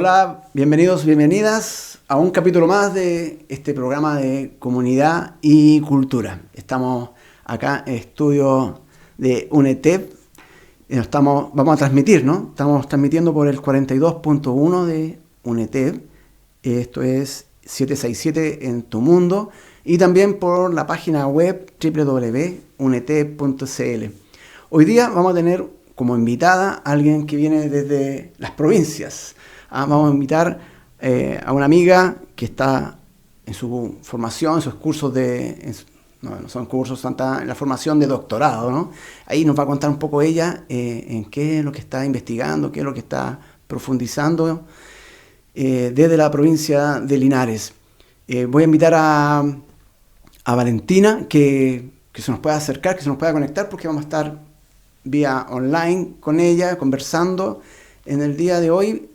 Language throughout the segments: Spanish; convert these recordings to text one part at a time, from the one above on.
Hola, bienvenidos, bienvenidas a un capítulo más de este programa de comunidad y cultura. Estamos acá en el estudio de UNETEP y vamos a transmitir, ¿no? Estamos transmitiendo por el 42.1 de UNETEP. Esto es 767 en tu mundo y también por la página web www.unetep.cl. Hoy día vamos a tener como invitada a alguien que viene desde las provincias. Vamos a invitar a una amiga que está en su formación, en sus cursos no son cursos, está en la formación de doctorado, ¿no? Ahí nos va a contar un poco ella en qué es lo que está investigando, qué es lo que está profundizando desde la provincia de Linares. Voy a invitar a Valentina que se nos pueda acercar, que se nos pueda conectar, porque vamos a estar vía online con ella, conversando en el día de hoy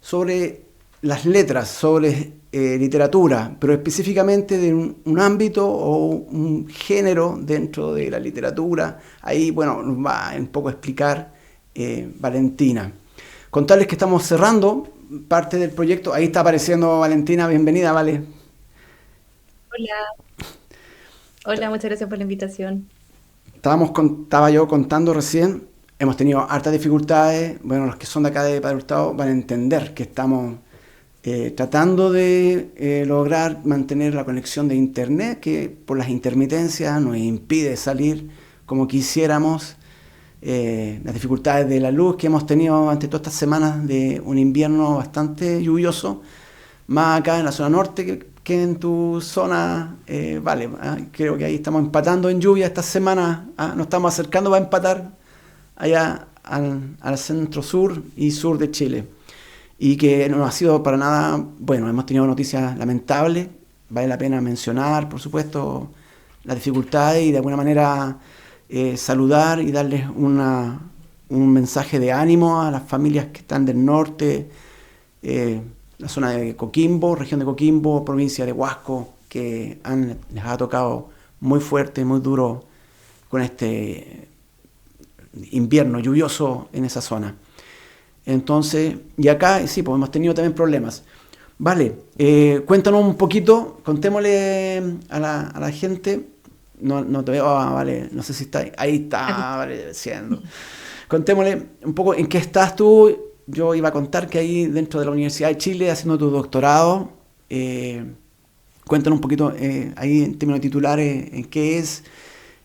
sobre las letras, sobre literatura, pero específicamente de un ámbito o un género dentro de la literatura. Ahí, bueno, nos va un poco a explicar Valentina. Contarles que estamos cerrando parte del proyecto. Ahí está apareciendo Valentina. Bienvenida, Vale. Hola, hola, muchas gracias por la invitación. Estaba yo contando recién, hemos tenido hartas dificultades. Bueno, los que son de acá de Padre Hurtado van a entender que estamos tratando de lograr mantener la conexión de internet, que por las intermitencias nos impide salir como quisiéramos. Las dificultades de la luz que hemos tenido ante todas estas semanas de un invierno bastante lluvioso, más acá en la zona norte que en tu zona, vale. Creo que ahí estamos empatando en lluvia esta semana. Nos estamos acercando para empatar allá al centro sur y sur de Chile. Y que no ha sido para nada bueno. Hemos tenido noticias lamentables. Vale la pena mencionar, por supuesto, las dificultades y de alguna manera saludar y darles un mensaje de ánimo a las familias que están del norte, la zona de Coquimbo, región de Coquimbo, provincia de Huasco, que les ha tocado muy fuerte, muy duro con este invierno lluvioso en esa zona. Entonces, y acá sí, pues hemos tenido también problemas. Vale, cuéntanos un poquito, contémosle a la gente. No te veo, vale, no sé si está ahí. Ahí Aquí. está, vale, diciendo. Contémosle un poco en qué estás tú. Yo iba a contar que ahí dentro de la Universidad de Chile, haciendo tu doctorado, cuéntanos un poquito ahí en términos titulares en qué es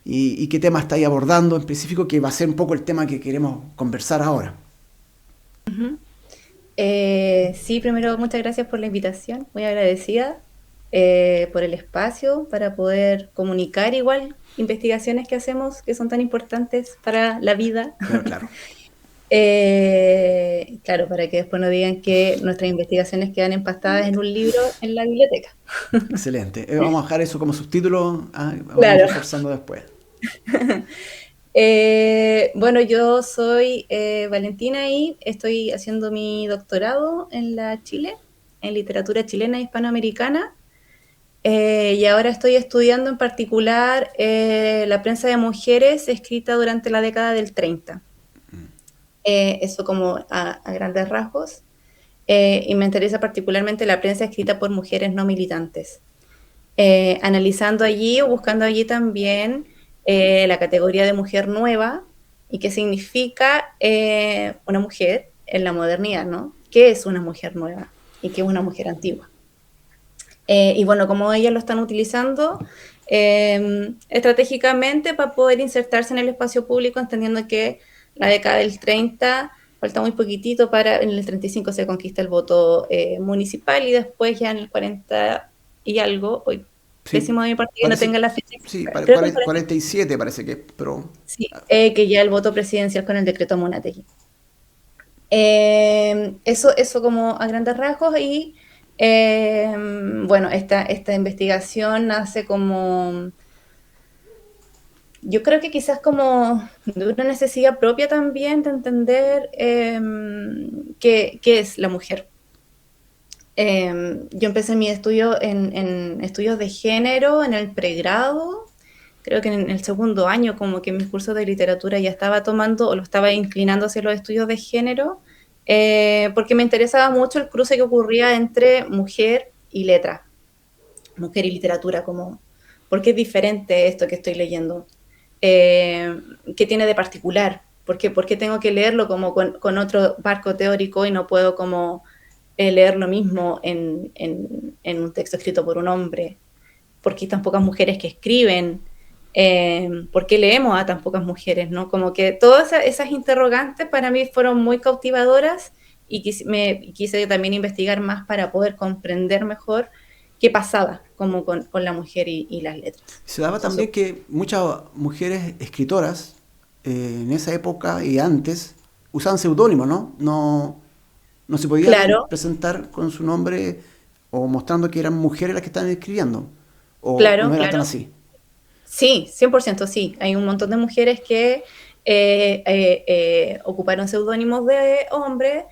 y qué tema estáis abordando en específico, que va a ser un poco el tema que queremos conversar ahora. Ujú. Sí, primero muchas gracias por la invitación, muy agradecida por el espacio para poder comunicar igual investigaciones que hacemos que son tan importantes para la vida. Pero claro, Claro, para que después no digan que nuestras investigaciones quedan empastadas en un libro en la biblioteca. excelente. Vamos a dejar eso como subtítulo, vamos Claro. reforzando después. Bueno, yo soy Valentina y estoy haciendo mi doctorado en la Chile, en literatura chilena e hispanoamericana, y ahora estoy estudiando en particular la prensa de mujeres escrita durante la década del 30. Eso como a grandes rasgos. Y me interesa particularmente la prensa escrita por mujeres no militantes. Analizando allí o buscando allí también la categoría de mujer nueva y qué significa una mujer en la modernidad, ¿no? ¿Qué es una mujer nueva y qué es una mujer antigua? Y bueno, como ellas lo están utilizando estratégicamente para poder insertarse en el espacio público, entendiendo que la década del 30 falta muy poquitito para, en el 35 se conquista el voto municipal y después ya en el 40 y algo, hoy Sí, pésimo de mi parte que no parece, tenga la fecha sí, exacta, creo que el 40, 47 parece que es, pero sí, que ya el voto presidencial con el decreto Munategui. Eso como a grandes rasgos y bueno, esta investigación nace como, yo creo que quizás como de una necesidad propia también de entender qué es la mujer. Yo empecé mi estudio en estudios de género en el pregrado, creo que en el segundo año como que mi curso de literatura ya estaba tomando o lo estaba inclinando hacia los estudios de género porque me interesaba mucho el cruce que ocurría entre mujer y letra, mujer y literatura, como, porque es diferente esto que estoy leyendo. ¿Qué tiene de particular? ¿Por qué tengo que leerlo como con otro marco teórico y no puedo como leer lo mismo en un texto escrito por un hombre? ¿Por qué hay tan pocas mujeres que escriben? ¿Por qué leemos a tan pocas mujeres? ¿No? Como que todas esas interrogantes para mí fueron muy cautivadoras y quise también investigar más para poder comprender mejor qué pasaba como con la mujer y las letras. Se daba Entonces, también que muchas mujeres escritoras en esa época y antes usaban seudónimos, ¿no? No se podían claro, presentar con su nombre o mostrando que eran mujeres las que estaban escribiendo. O no claro, era tan claro. así. Sí, 100% sí. Hay un montón de mujeres que ocuparon seudónimos de hombres.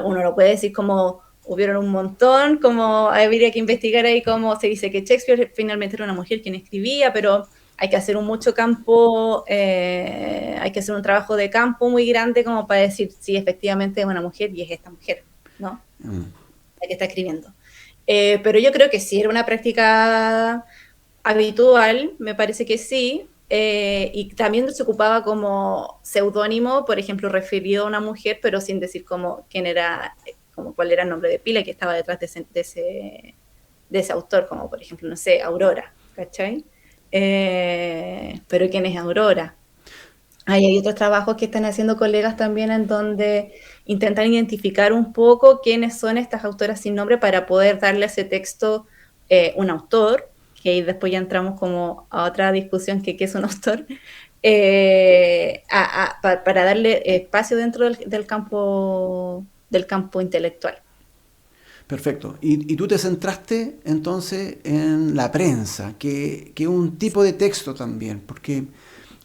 Uno lo puede decir como hubieron un montón, como habría que investigar ahí cómo se dice que Shakespeare finalmente era una mujer quien escribía, pero hay que hacer un mucho campo, hay que hacer un trabajo de campo muy grande como para decir si efectivamente es una mujer y es esta mujer, ¿no? Mm. La que está escribiendo. Pero yo creo que sí era una práctica habitual, me parece que sí, y también se ocupaba como seudónimo, por ejemplo, referido a una mujer, pero sin decir como quién era, como cuál era el nombre de pila que estaba detrás de ese autor, como por ejemplo, no sé, Aurora, ¿cachai? Pero ¿quién es Aurora? Hay otros trabajos que están haciendo colegas también en donde intentan identificar un poco quiénes son estas autoras sin nombre para poder darle a ese texto un autor, que ahí después ya entramos como a otra discusión que qué es un autor, para darle espacio dentro del campo intelectual. Perfecto. Y tú te centraste entonces en la prensa, que es un tipo de texto también, porque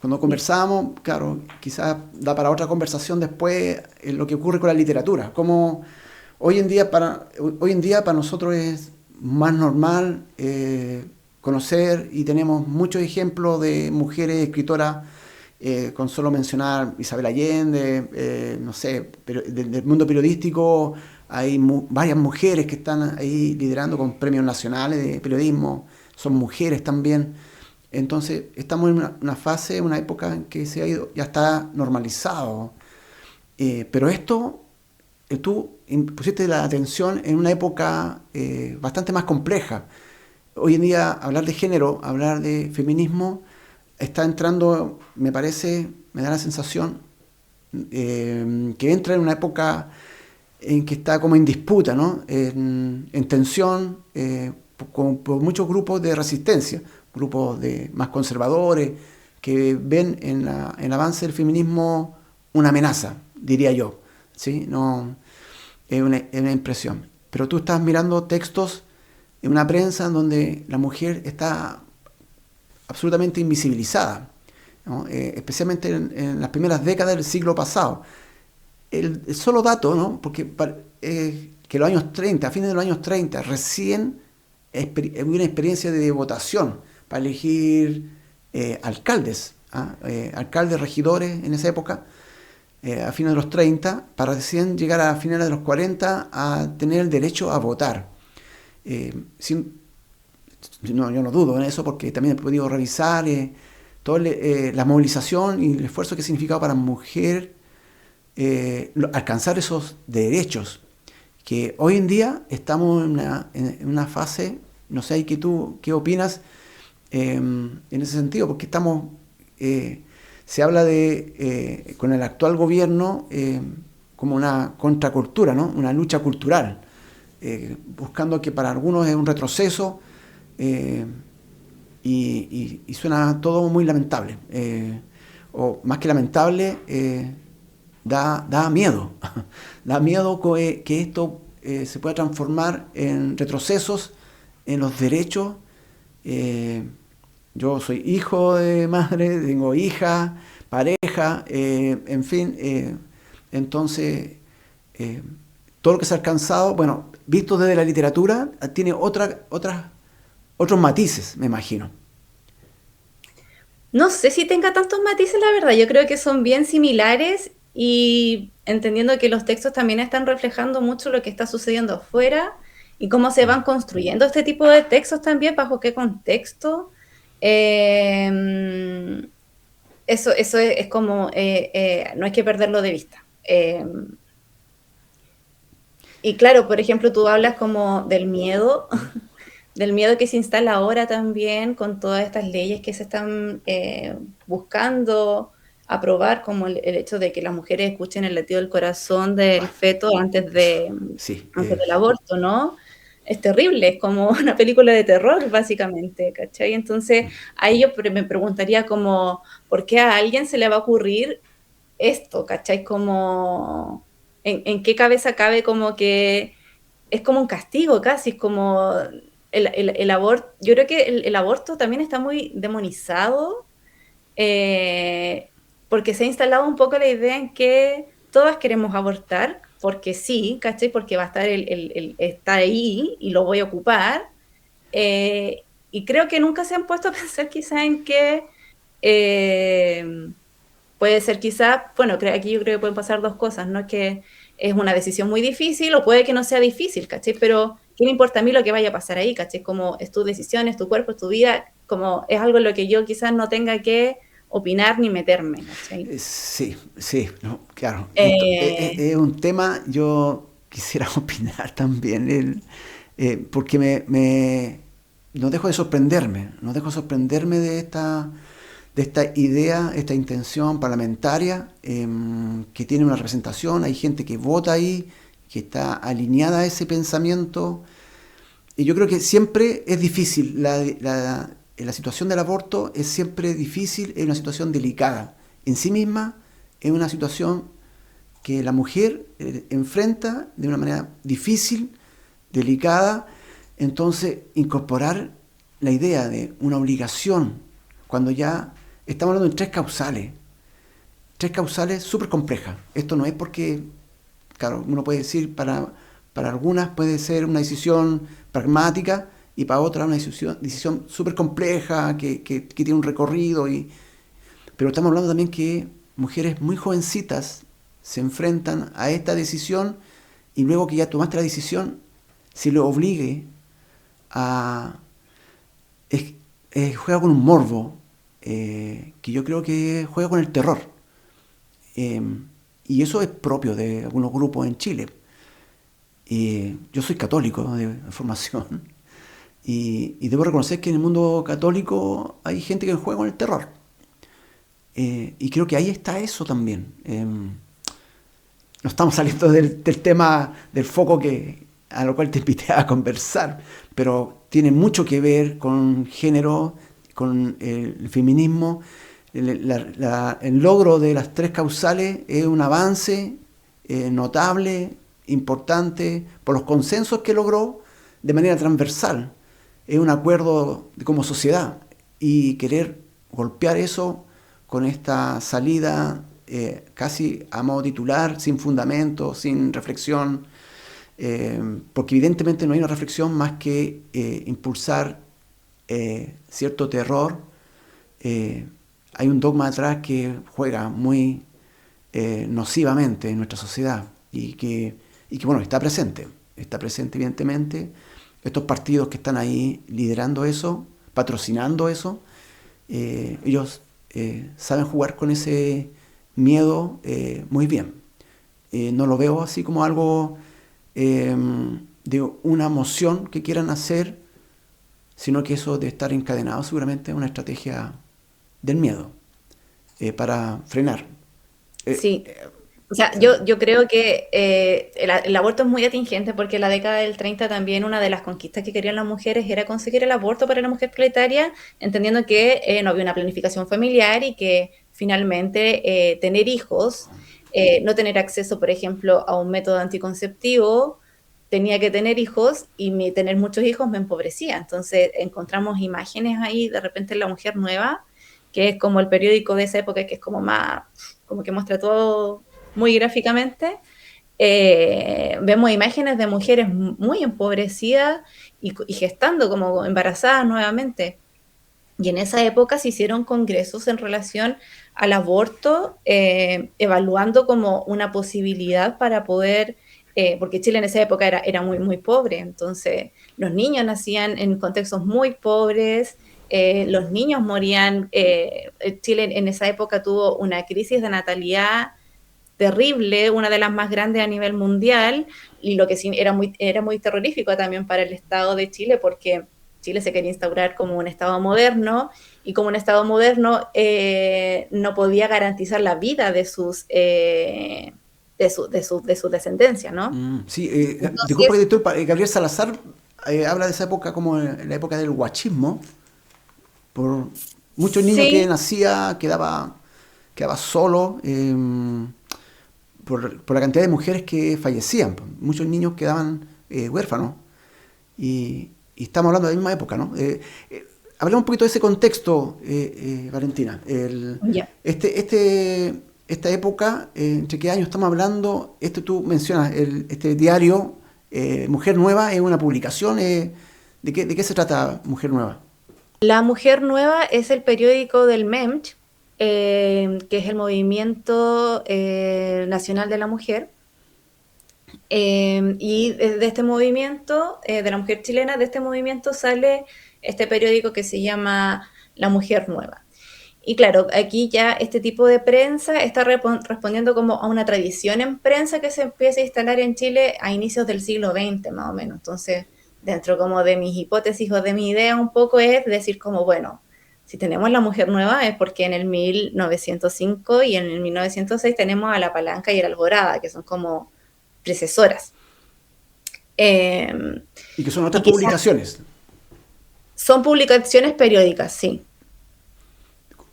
cuando Sí. conversábamos, claro, quizás da para otra conversación después lo que ocurre con la literatura. Como hoy en día para nosotros es más normal conocer y tenemos muchos ejemplos de mujeres escritoras, con solo mencionar Isabel Allende, no sé, pero del mundo periodístico hay varias mujeres que están ahí liderando con premios nacionales de periodismo, son mujeres también. Entonces estamos en una fase, una época en que se ha ido, ya está normalizado. Pero esto, tú pusiste la atención en una época bastante más compleja. Hoy en día hablar de género, hablar de feminismo, está entrando, me parece, me da la sensación que entra en una época en que está como en disputa, ¿no? En tensión, por muchos grupos de resistencia, grupos más conservadores, que ven en el avance del feminismo una amenaza, diría yo. ¿Sí? No, es una impresión. Pero tú estás mirando textos en una prensa en donde la mujer está absolutamente invisibilizada, ¿no? Especialmente en las primeras décadas del siglo pasado. El solo dato, ¿no? Porque que los años 30, a fines de los años 30, recién hubo una experiencia de votación para elegir alcaldes, ¿ah? Alcaldes, regidores en esa época, a fines de los 30, para recién llegar a finales de los 40 a tener el derecho a votar. Sin, no, yo no dudo en eso porque también he podido revisar toda la movilización y el esfuerzo que ha significado para mujer alcanzar esos derechos, que hoy en día estamos en una fase, no sé, ¿qué opinas en ese sentido? Porque se habla con el actual gobierno como una contracultura, ¿no? Una lucha cultural, buscando que para algunos es un retroceso, eh, y suena todo muy lamentable. O más que lamentable, da miedo. Da miedo que esto se pueda transformar en retrocesos en los derechos. Eh, yo soy hijo de madre, tengo hija, pareja, en fin. Entonces, eh, todo lo que se ha alcanzado, bueno, visto desde la literatura, tiene otros matices, me imagino. No sé si tenga tantos matices, la verdad. Yo creo que son bien similares y entendiendo que los textos también están reflejando mucho lo que está sucediendo afuera y cómo se van construyendo este tipo de textos también, bajo qué contexto. Eh, eso es como, no hay que perderlo de vista. Y claro, por ejemplo, tú hablas como del miedo, del miedo que se instala ahora también con todas estas leyes que se están buscando aprobar, como el hecho de que las mujeres escuchen el latido del corazón del feto Sí, antes del aborto, ¿no? Es terrible, es como una película de terror, básicamente, ¿cachai? Entonces, ahí yo me preguntaría como, ¿por qué a alguien se le va a ocurrir esto, ¿cachai? Como, ¿en qué cabeza cabe como que es como un castigo casi, es como el aborto, yo creo que el aborto también está muy demonizado, porque se ha instalado un poco la idea en que todas queremos abortar, porque sí, ¿cachai? Porque va a estar está ahí y lo voy a ocupar, y creo que nunca se han puesto a pensar quizá en que puede ser quizá, bueno, aquí yo creo que pueden pasar dos cosas, ¿no? Que es una decisión muy difícil o puede que no sea difícil, ¿cachai? Pero ¿qué me importa a mí lo que vaya a pasar ahí, ¿cachai? Como es tu decisión, es tu cuerpo, es tu vida, como es algo en lo que yo quizás no tenga que opinar ni meterme, ¿cachai? Sí, sí, no, claro. Eh, Es un tema, yo quisiera opinar también, porque no dejo de sorprenderme, no dejo de sorprenderme de esta idea, esta intención parlamentaria, que tiene una representación, hay gente que vota ahí, que está alineada a ese pensamiento. Y yo creo que siempre es difícil, la situación del aborto es siempre difícil, es una situación delicada. En sí misma es una situación que la mujer enfrenta de una manera difícil, delicada. Entonces, incorporar la idea de una obligación, cuando ya estamos hablando de tres causales súper complejas. Esto no es porque, claro, uno puede decir, para algunas puede ser una decisión pragmática y para otras una decisión súper compleja que tiene un recorrido. Pero estamos hablando también que mujeres muy jovencitas se enfrentan a esta decisión y luego que ya tomaste la decisión, se le obligue a... Es, juega con un morbo que yo creo que juega con el terror. Eh, y eso es propio de algunos grupos en Chile. Yo soy católico, ¿no?, de formación, y debo reconocer que en el mundo católico hay gente que juega con el terror. Y creo que ahí está eso también. No estamos saliendo del tema, del foco a lo cual te invité a conversar, pero tiene mucho que ver con género, con el feminismo. El logro de las tres causales es un avance notable, importante, por los consensos que logró de manera transversal. Es un acuerdo como sociedad, y querer golpear eso con esta salida casi a modo titular, sin fundamento, sin reflexión, porque evidentemente no hay una reflexión más que impulsar cierto terror. Hay un dogma atrás que juega muy nocivamente en nuestra sociedad y que bueno, está presente evidentemente. Estos partidos que están ahí liderando eso, patrocinando eso, ellos saben jugar con ese miedo muy bien. No lo veo así como algo eh, de una moción que quieran hacer, sino que eso de estar encadenado seguramente es una estrategia del miedo para frenar. Eh, sí, o sea, yo creo que el aborto es muy atingente porque en la década del 30 también una de las conquistas que querían las mujeres era conseguir el aborto para la mujer proletaria, entendiendo que no había una planificación familiar y que finalmente tener hijos, no tener acceso, por ejemplo, a un método anticonceptivo, tenía que tener hijos y tener muchos hijos me empobrecía. Entonces encontramos imágenes ahí de repente en La Mujer Nueva, que es como el periódico de esa época, que es como más, como que muestra todo muy gráficamente. Vemos imágenes de mujeres muy empobrecidas y gestando como embarazadas nuevamente. Y en esa época se hicieron congresos en relación al aborto, evaluando como una posibilidad para poder, porque Chile en esa época era muy, muy pobre, entonces los niños nacían en contextos muy pobres, los niños morían, Chile en esa época tuvo una crisis de natalidad terrible, una de las más grandes a nivel mundial, y lo que sí era muy terrorífico también para el Estado de Chile, porque Chile se quería instaurar como un Estado moderno, y como un Estado moderno no podía garantizar la vida de sus de su descendencia, ¿no? Sí, disculpa, Entonces, director, Gabriel Salazar habla de esa época como la época del huachismo, por muchos niños que sí, nacía quedaba solo, por la cantidad de mujeres que fallecían. Pues. Muchos niños quedaban huérfanos. Y estamos hablando de la misma época, ¿no? Hablemos un poquito de ese contexto, Valentina. ya. Esta época, ¿entre qué años estamos hablando? Tú mencionas, este diario Mujer Nueva es una publicación. ¿De qué se trata Mujer Nueva? La Mujer Nueva es el periódico del MEMCH, que es el Movimiento Nacional de la Mujer. Y de este movimiento, de la mujer chilena, de este movimiento sale este periódico que se llama La Mujer Nueva. Y claro, aquí ya este tipo de prensa está respondiendo como a una tradición en prensa que se empieza a instalar en Chile a inicios del siglo XX, más o menos. Entonces, dentro como de mis hipótesis o de mi idea un poco es decir como, bueno, si tenemos la mujer nueva es porque en el 1905 y en el 1906 tenemos a la Palanca y a la Alborada, que son como precesoras. Eh, Y que son otras y quizás publicaciones son publicaciones periódicas, sí,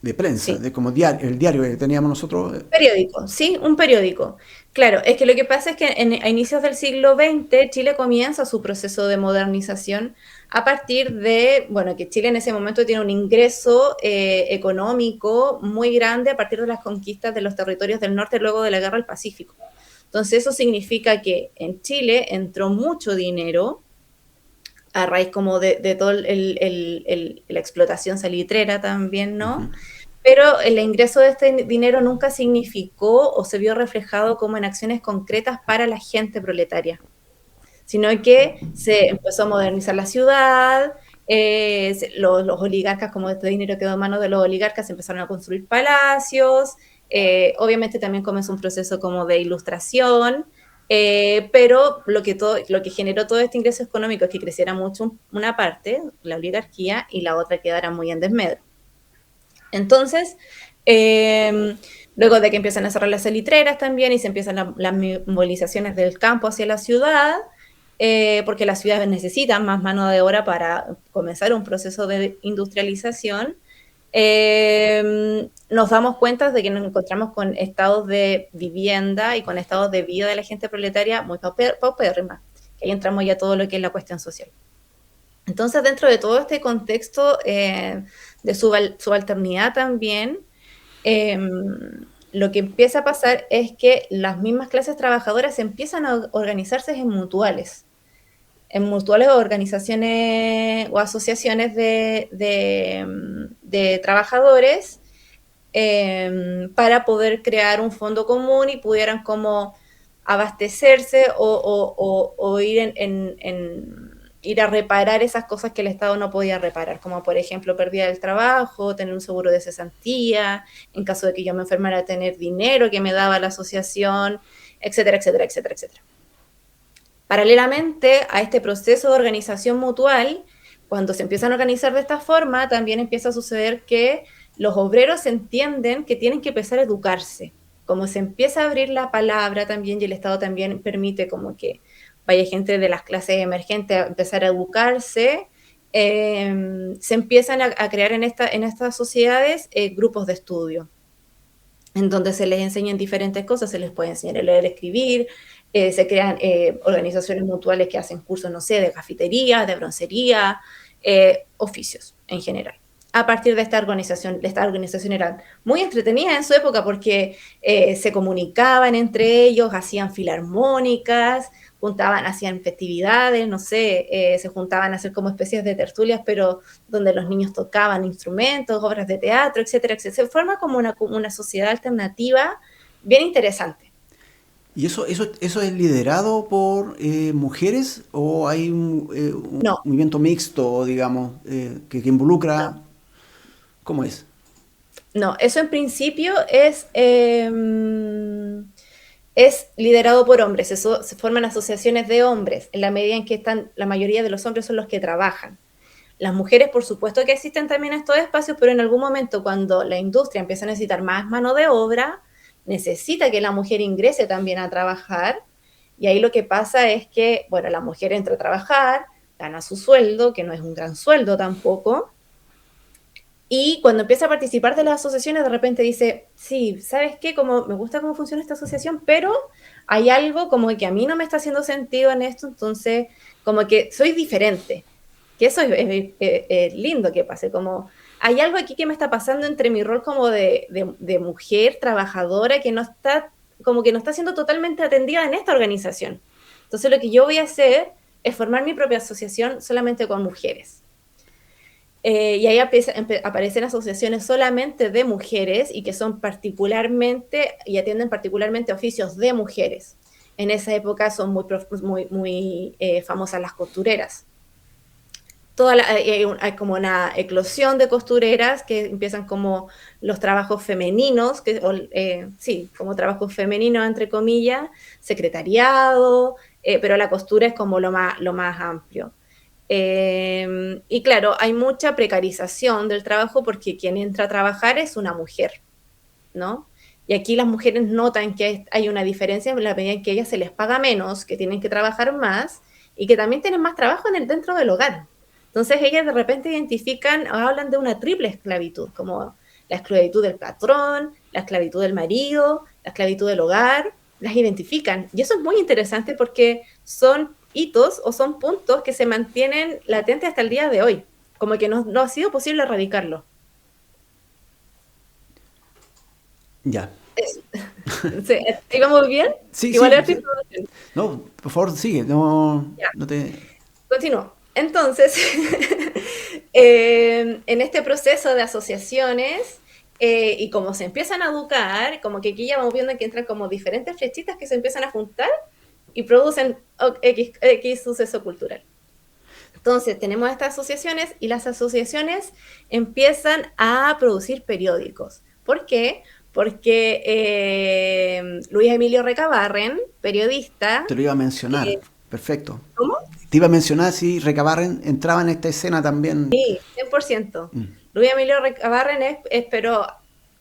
de prensa, sí. de como diario, el diario que teníamos nosotros. Periódico, sí, un periódico. Claro, es que lo que pasa es que a inicios del siglo XX Chile comienza su proceso de modernización a partir de, bueno, que Chile en ese momento tiene un ingreso económico muy grande a partir de las conquistas de los territorios del norte luego de la Guerra del Pacífico. Entonces eso significa que en Chile entró mucho dinero a raíz como de toda la explotación salitrera también, ¿no? Uh-huh. Pero el ingreso de este dinero nunca significó o se vio reflejado como en acciones concretas para la gente proletaria, sino que se empezó a modernizar la ciudad, los oligarcas, como este dinero quedó en manos de los oligarcas, empezaron a construir palacios, obviamente también comenzó un proceso como de ilustración, pero lo que generó todo este ingreso económico es que creciera mucho una parte, la oligarquía, y la otra quedara muy en desmedro. Entonces, luego de que empiezan a cerrar las salitreras también y se empiezan las movilizaciones del campo hacia la ciudad, porque las ciudades necesitan más mano de obra para comenzar un proceso de industrialización, nos damos cuenta de que nos encontramos con estados de vivienda y con estados de vida de la gente proletaria muy paupérrimas, que ahí entramos ya todo lo que es la cuestión social. Entonces, dentro de todo este contexto de subalternidad también, eh, lo que empieza a pasar es que las mismas clases trabajadoras empiezan a organizarse en mutuales o organizaciones o asociaciones de trabajadores para poder crear un fondo común y pudieran como abastecerse o ir ir a reparar esas cosas que el Estado no podía reparar, como por ejemplo pérdida del trabajo, tener un seguro de cesantía, en caso de que yo me enfermara, tener dinero que me daba la asociación, etcétera, etcétera, etcétera, etcétera. Paralelamente a este proceso de organización mutual, cuando se empiezan a organizar de esta forma, también empieza a suceder que los obreros entienden que tienen que empezar a educarse. Como se empieza a abrir la palabra también y el Estado también permite como que vaya gente de las clases emergentes a empezar a educarse, se empiezan a crear en estas sociedades grupos de estudio, en donde se les enseñan diferentes cosas, se les puede enseñar a leer, escribir, se crean organizaciones mutuales que hacen cursos, no sé, de cafetería, de broncería, oficios en general. A partir de esta organización era muy entretenida en su época porque se comunicaban entre ellos, hacían filarmónicas, juntaban, hacían festividades, no sé, se juntaban a hacer como especies de tertulias, pero donde los niños tocaban instrumentos, obras de teatro, etcétera, etcétera. Se forma como una sociedad alternativa bien interesante. ¿Y eso es liderado por mujeres o hay un No, movimiento mixto, digamos, que no. involucra? ¿Cómo es? No, eso en principio es liderado por hombres, eso, se forman asociaciones de hombres, en la medida en que están, la mayoría de los hombres son los que trabajan. Las mujeres, por supuesto que existen también estos espacios, pero en algún momento cuando la industria empieza a necesitar más mano de obra, necesita que la mujer ingrese también a trabajar, y ahí lo que pasa es que, bueno, la mujer entra a trabajar, gana su sueldo, que no es un gran sueldo tampoco, y cuando empieza a participar de las asociaciones, de repente dice, sí, ¿sabes qué? Como me gusta cómo funciona esta asociación, pero hay algo como que a mí no me está haciendo sentido en esto, entonces como que soy diferente. Que eso es lindo que pase, como hay algo aquí que me está pasando entre mi rol como de mujer trabajadora que no está, como que no está siendo totalmente atendida en esta organización. Entonces lo que yo voy a hacer es formar mi propia asociación solamente con mujeres. Y ahí aparecen asociaciones solamente de mujeres y que son particularmente y atienden particularmente oficios de mujeres. En esa época son muy famosas las costureras. Hay como una eclosión de costureras que empiezan como los trabajos femeninos, sí, como trabajos femeninos entre comillas, secretariado, pero la costura es como lo más amplio. Y claro, hay mucha precarización del trabajo porque quien entra a trabajar es una mujer, ¿no? Y aquí las mujeres notan que hay una diferencia en la medida en que a ellas se les paga menos, que tienen que trabajar más y que también tienen más trabajo dentro del hogar. Entonces ellas de repente identifican o hablan de una triple esclavitud, como la esclavitud del patrón, la esclavitud del marido, la esclavitud del hogar, las identifican. Y eso es muy interesante porque son hitos o son puntos que se mantienen latentes hasta el día de hoy, como que no ha sido posible erradicarlo. Ya. Sí, ¿iba muy bien? Sí, Igual sí, era sí. información. No, por favor, sigue. No, Ya, no te. continúo. Entonces, en este proceso de asociaciones, y como se empiezan a educar, como que aquí ya vamos viendo que entran como diferentes flechitas que se empiezan a juntar y producen X suceso cultural. Entonces, tenemos estas asociaciones y las asociaciones empiezan a producir periódicos. ¿Por qué? Porque Luis Emilio Recabarren, periodista, Te lo iba a mencionar. eh, Perfecto. ¿cómo? Te iba a mencionar si Recabarren entraba en esta escena también. Sí, 100%. Mm. Luis Emilio Recabarren es pero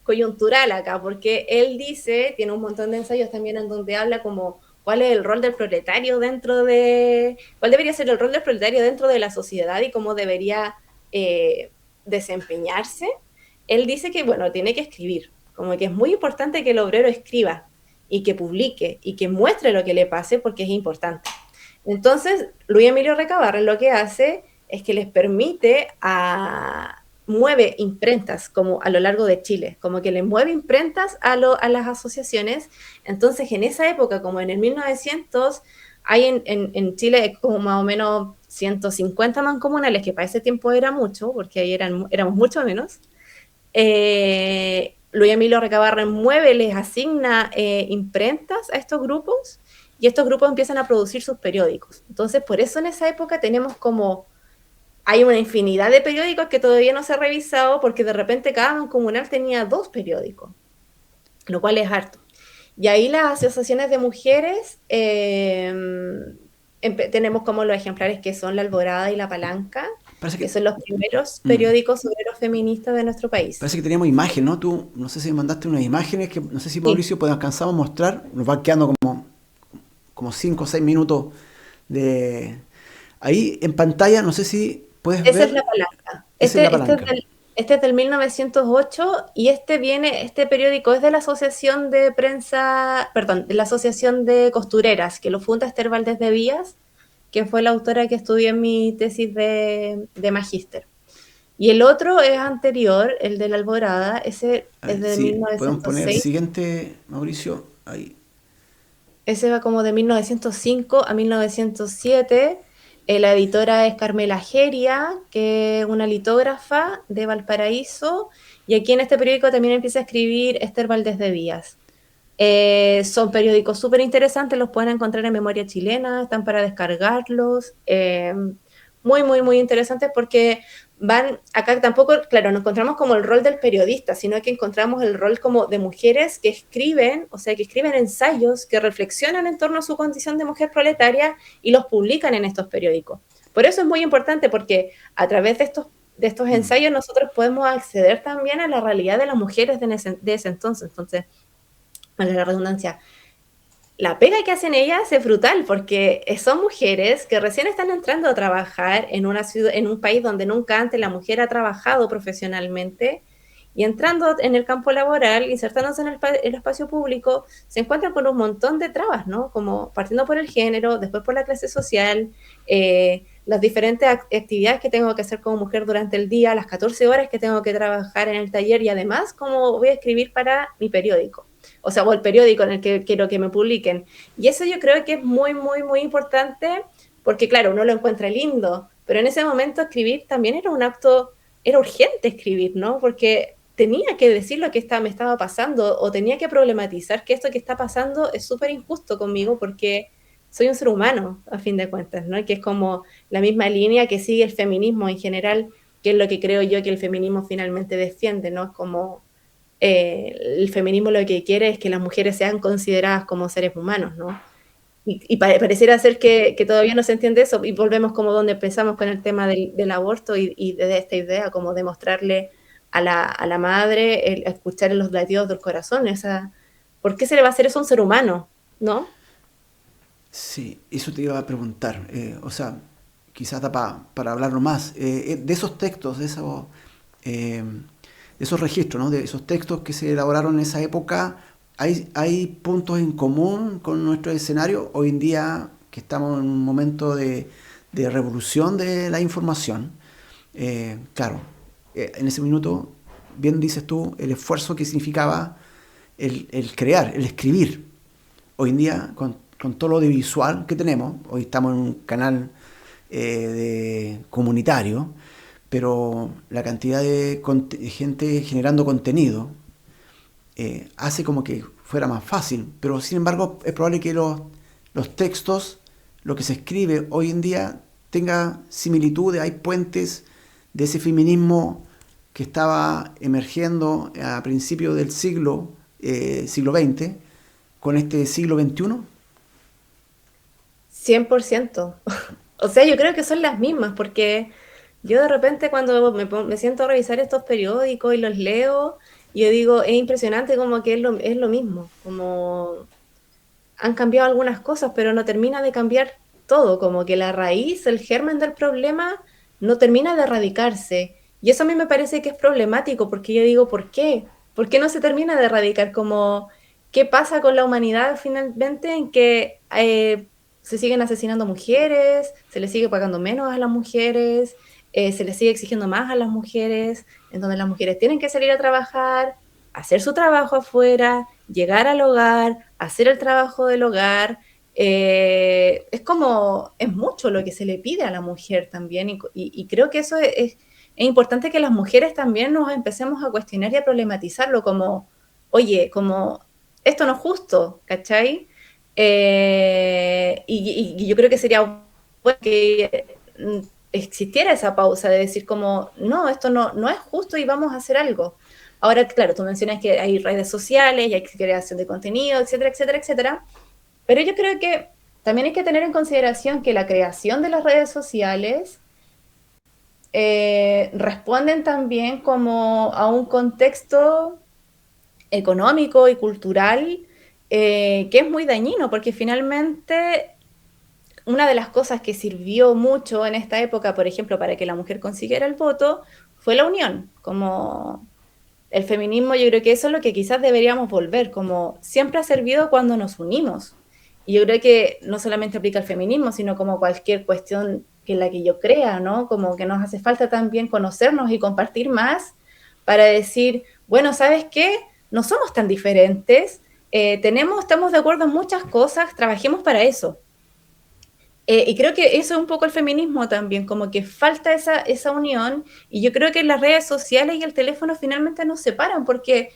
coyuntural acá, porque él dice, tiene un montón de ensayos también en donde habla como cuál es el rol del proletario cuál debería ser el rol del proletario dentro de la sociedad y cómo debería desempeñarse. Él dice que, bueno, tiene que escribir, como que es muy importante que el obrero escriba y que publique y que muestre lo que le pase porque es importante. Entonces, Luis Emilio Recabarren lo que hace es que les permite mueve imprentas como a lo largo de Chile, como que le mueve imprentas a las asociaciones. Entonces, en esa época, como en el 1900, hay en Chile como más o menos 150 mancomunales, que para ese tiempo era mucho, porque ahí éramos mucho menos. Luis Emilio Recabarren mueve, les asigna imprentas a estos grupos y estos grupos empiezan a producir sus periódicos. Entonces, por eso en esa época tenemos como, hay una infinidad de periódicos que todavía no se ha revisado porque de repente cada mancomunal tenía 2 periódicos, lo cual es harto. Y ahí las asociaciones de mujeres tenemos como los ejemplares que son La Alborada y La Palanca, Parece que que, son los primeros mm, periódicos obreros feministas de nuestro país. parece que teníamos imagen, ¿no? Tú, no sé si me mandaste unas imágenes que no sé si Sí, Mauricio pues alcanzamos a mostrar. Nos va quedando como 5 o 6 minutos de. Ahí en pantalla, no sé si puedes esa es La ver. Palanca. Esa es la palanca. Este es del 1908 y este periódico es de la Asociación de Prensa, perdón, de la Asociación de Costureras, que lo funda Esther Valdés de Vías, que fue la autora que estudió en mi tesis de magíster. Y el otro es anterior, el de La Alborada, ese A es ver, de sí, podemos poner el 1906. siguiente, Mauricio. Ahí. Ese va como de 1905 a 1907. La editora es Carmela Geria, que es una litógrafa de Valparaíso. Y aquí en este periódico también empieza a escribir Esther Valdés de Díaz. Son periódicos súper interesantes, los pueden encontrar en Memoria Chilena, están para descargarlos. Muy, muy, muy interesantes porque van, acá tampoco, claro, no encontramos como el rol del periodista, sino que encontramos el rol como de mujeres que escriben, o sea, que escriben ensayos, que reflexionan en torno a su condición de mujer proletaria y los publican en estos periódicos. Por eso es muy importante, porque a través de estos Mm. ensayos nosotros podemos acceder también a la realidad de las mujeres de ese entonces. Entonces, vale la redundancia, la pega que hacen ellas es brutal porque son mujeres que recién están entrando a trabajar en una ciudad, en un país donde nunca antes la mujer ha trabajado profesionalmente y entrando en el campo laboral, insertándose en el espacio público, se encuentran con un montón de trabas, ¿no? Como partiendo por el género, después por la clase social, las diferentes actividades que tengo que hacer como mujer durante el día, las 14 horas que tengo que trabajar en el taller y además cómo voy a escribir para mi periódico, o sea, o el periódico en el que quiero que me publiquen. Y eso yo creo que es muy, muy, muy importante porque, claro, uno lo encuentra lindo, pero en ese momento escribir también era un acto, era urgente escribir, ¿no? Porque tenía que decir lo que me estaba pasando o tenía que problematizar que esto que está pasando es súper injusto conmigo porque soy un ser humano, a fin de cuentas, ¿no? Que es como la misma línea que sigue el feminismo en general, que es lo que creo yo que el feminismo finalmente defiende, ¿no? Es como el feminismo lo que quiere es que las mujeres sean consideradas como seres humanos, ¿no? Y pareciera ser que todavía no se entiende eso y volvemos como donde empezamos con el tema del aborto y de esta idea como de mostrarle a la madre el escuchar los latidos del corazón, esa, ¿por qué se le va a hacer eso a un ser humano? ¿No? Sí, eso te iba a preguntar. O sea, quizás da para hablarlo más. De esos textos, de esos registros, ¿no? De esos textos que se elaboraron en esa época, hay puntos en común con nuestro escenario hoy en día que estamos en un momento de revolución de la información. Claro, en ese minuto, bien dices tú, el esfuerzo que significaba el crear, el escribir. Hoy en día, con todo lo audiovisual que tenemos, hoy estamos en un canal comunitario, pero la cantidad de gente generando contenido hace como que fuera más fácil. Pero sin embargo, es probable que los textos, lo que se escribe hoy en día, tenga similitudes, hay puentes de ese feminismo que estaba emergiendo a principios del siglo XX, con este siglo XXI. 100%. O sea, yo creo que son las mismas, porque yo de repente cuando me siento a revisar estos periódicos y los leo, yo digo, es impresionante como que es lo mismo, como han cambiado algunas cosas, pero no termina de cambiar todo, como que la raíz, el germen del problema no termina de erradicarse. Y eso a mí me parece que es problemático, porque yo digo, ¿por qué? ¿Por qué no se termina de erradicar? Como, ¿qué pasa con la humanidad finalmente en que se siguen asesinando mujeres, se les sigue pagando menos a las mujeres, se les sigue exigiendo más a las mujeres, en donde las mujeres tienen que salir a trabajar, hacer su trabajo afuera, llegar al hogar, hacer el trabajo del hogar? Es como, es mucho lo que se le pide a la mujer también y creo que eso es importante que las mujeres también nos empecemos a cuestionar y a problematizarlo como, oye, como esto no es justo, ¿cachai? Y yo creo que sería bueno que existiera esa pausa de decir como, no, esto no es justo y vamos a hacer algo. Ahora, claro, tú mencionas que hay redes sociales y hay creación de contenido, etcétera, etcétera, etcétera, pero yo creo que también hay que tener en consideración que la creación de las redes sociales responden también como a un contexto económico y cultural que es muy dañino, porque finalmente una de las cosas que sirvió mucho en esta época, por ejemplo, para que la mujer consiguiera el voto, fue la unión, como el feminismo. Yo creo que eso es lo que quizás deberíamos volver, como siempre ha servido cuando nos unimos. Y yo creo que no solamente aplica al feminismo, sino como cualquier cuestión que en la que yo crea, ¿no? Como que nos hace falta también conocernos y compartir más para decir, bueno, ¿sabes qué? No somos tan diferentes, estamos de acuerdo en muchas cosas, trabajemos para eso. Y creo que eso es un poco el feminismo también, como que falta esa unión, y yo creo que las redes sociales y el teléfono finalmente nos separan, porque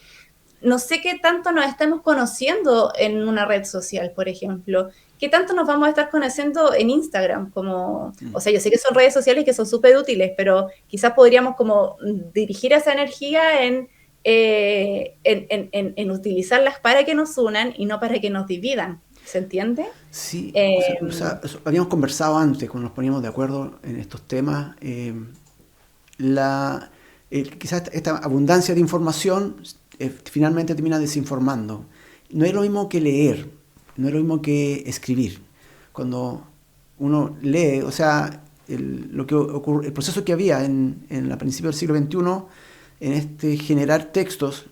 no sé qué tanto nos estamos conociendo en una red social, por ejemplo. ¿Qué tanto nos vamos a estar conociendo en Instagram? Como, o sea, yo sé que son redes sociales que son súper útiles, pero quizás podríamos como dirigir esa energía en utilizarlas para que nos unan y no para que nos dividan. ¿Se entiende? Sí, Eh, o sea, habíamos conversado antes cuando nos poníamos de acuerdo en estos temas. La, Quizás esta abundancia de información finalmente termina desinformando. No es lo mismo que leer, no es lo mismo que escribir. Cuando uno lee, o sea, el proceso que había a principios del siglo XXI en este generar textos,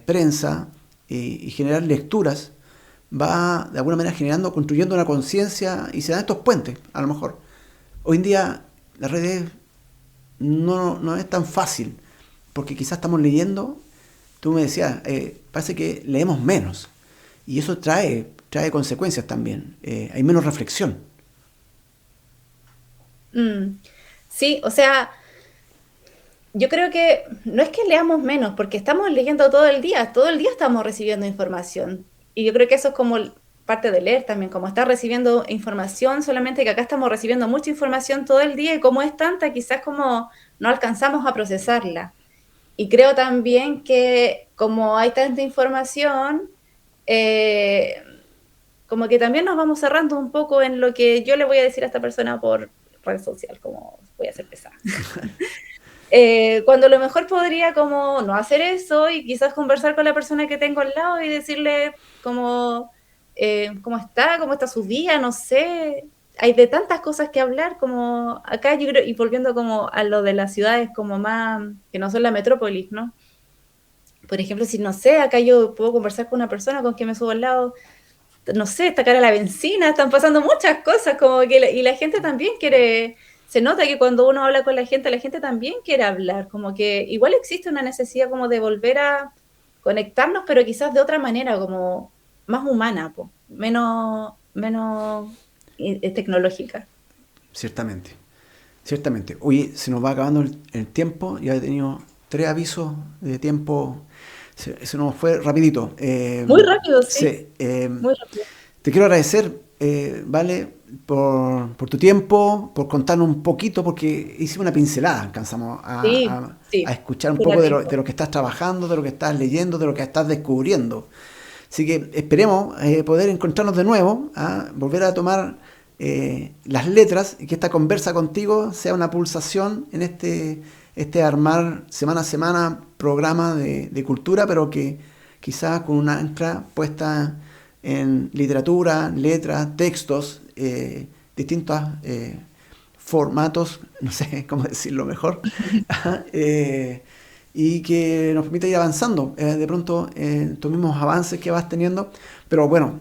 prensa y generar lecturas, va de alguna manera generando, construyendo una conciencia y se dan estos puentes, a lo mejor. Hoy en día las redes no es tan fácil, porque quizás estamos leyendo, tú me decías, parece que leemos menos, y eso trae consecuencias también, hay menos reflexión. mm, sí, o sea, yo creo que no es que leamos menos, porque estamos leyendo todo el día estamos recibiendo información. Y yo creo que eso es como parte de leer también, como estar recibiendo información, solamente que acá estamos recibiendo mucha información todo el día y como es tanta, quizás como no alcanzamos a procesarla. Y creo también que como hay tanta información, eh, como que también nos vamos cerrando un poco en lo que yo le voy a decir a esta persona por red social, como voy a ser pesada. Cuando a lo mejor podría como no hacer eso y quizás conversar con la persona que tengo al lado y decirle como cómo está su día, no sé. Hay de tantas cosas que hablar como acá yo creo, y volviendo como a lo de las ciudades como más, que no son la metrópolis, ¿no? Por ejemplo, si no sé, acá yo puedo conversar con una persona con quien me subo al lado, no sé, está cara la benzina, están pasando muchas cosas, como que y la gente también quiere, se nota que cuando uno habla con la gente también quiere hablar, como que igual existe una necesidad como de volver a conectarnos, pero quizás de otra manera, como más humana, po, menos tecnológica. Ciertamente, ciertamente. Oye, se nos va acabando el tiempo, ya he tenido 3 avisos de tiempo, se nos fue rapidito. Muy rápido, sí, Sí, muy rápido. te quiero agradecer, Vale, por tu tiempo, por contarnos un poquito, porque hicimos una pincelada, alcanzamos Sí, a sí, escuchar un fue poco ratito. de lo que estás trabajando, de lo que estás leyendo, de lo que estás descubriendo. Así que esperemos poder encontrarnos de nuevo, volver a tomar las letras y que esta conversa contigo sea una pulsación en este armar semana a semana programa de cultura, pero que quizás con una ancla puesta en literatura, letras, textos, distintos formatos, no sé cómo decirlo mejor, y que nos permite ir avanzando de pronto en estos mismos avances que vas teniendo. Pero bueno,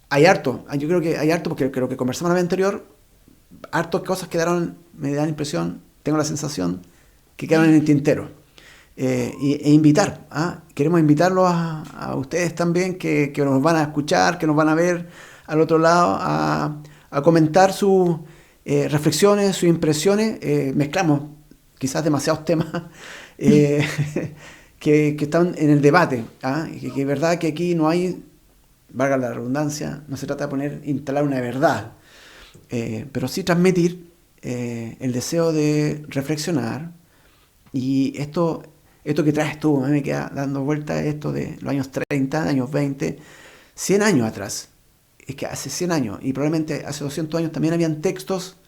hay harto, yo creo que hay harto, porque creo que conversamos la vez anterior, hartas cosas quedaron, me da la impresión, tengo la sensación, que quedaron en el tintero. E invitar, queremos invitarlos a ustedes también que nos van a escuchar, que nos van a ver al otro lado, a comentar sus reflexiones, sus impresiones. Mezclamos quizás demasiados temas eh, que están en el debate, que es verdad que aquí no hay, valga la redundancia, no se trata de instalar una verdad, pero sí transmitir el deseo de reflexionar. Y esto que traes tú, a mí me queda dando vuelta esto de los años 30, años 20, 100 años atrás. Es que hace 100 años, y probablemente hace 200 años también habían textos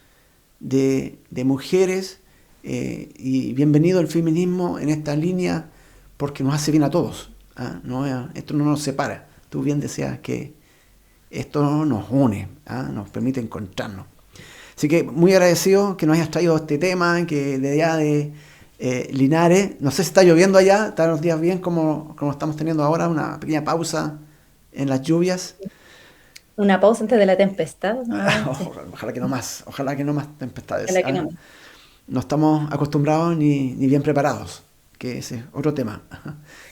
de mujeres, y bienvenido el feminismo en esta línea, porque nos hace bien a todos. Esto no nos separa. Tú bien decías que esto nos une, nos permite encontrarnos. Así que muy agradecido que nos hayas traído este tema, que de allá de Linares, no sé si está lloviendo allá, están los días bien como estamos teniendo ahora, una pequeña pausa en las lluvias. Una pausa antes de la tempestad, nuevamente. Ojalá que no más tempestades. Ojalá que no. No estamos acostumbrados ni bien preparados, que ese es otro tema.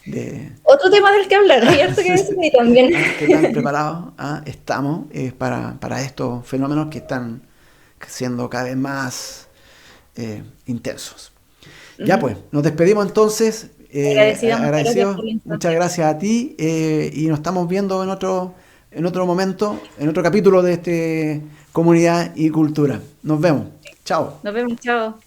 De, Otro tema del que hablar, hay harto que sí, decir ahí también. ¿qué tan preparados estamos para estos fenómenos que están siendo cada vez más intensos? Ya Ujú. pues, nos despedimos entonces. Agradecida muchas gracias Agradecidos, por la muchas instancia. gracias a ti y nos estamos viendo en otro momento, en otro capítulo de este Comunidad y Cultura. Nos vemos. Chao. Nos vemos, chao.